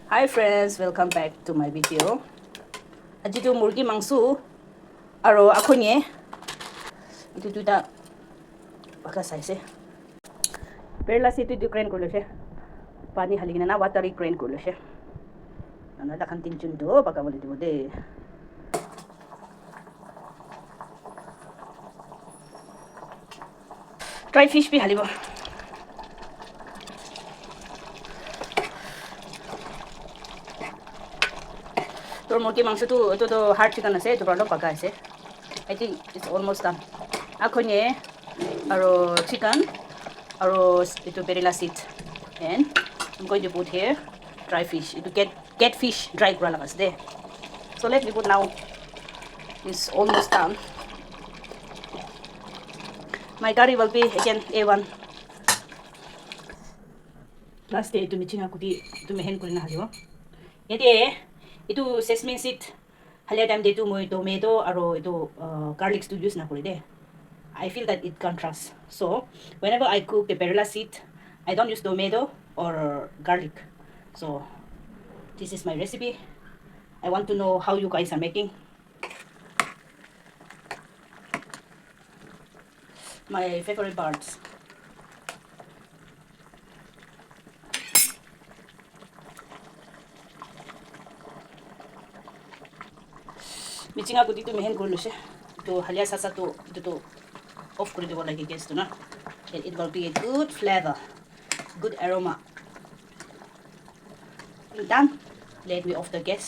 Hi friends, welcome back to my video. Aji tu murgi mangsu aro akhonye itu duta baka saise. Perilla si tu grain kurlo siya. Pani haligina na watery grain kurlo siya. Ano da kan tinchun do baka wali tu de. Dry fish bi halibo. তোর মুরগি মাংস তো এটা তো hard chicken আছে এটা বড় পাকা আছে I think it's almost done এখন আৰু চিকেন আৰু এইটো perilla seed and I'm going to put here dry fish to get fish dry কৰা লাগাছ দে so let me put now it's almost done my curry will be again A1 last day to michinga kuti to mehen kurina halibo yete itu sesame seed halia time detu moi tomato aro itu garlic to use na kori de I feel that it contrasts so whenever I cook the perilla seed I don't use tomato or garlic so this is my recipe I want to know how you guys are making my favorite parts মিচিঙা গুটিটো মেহেন কৰি লৈছে তো হালিয়া চাচাটো এইটো of কৰি দিব লাগে গেছটো না then it will be a good flavor good aroma done let me off the gas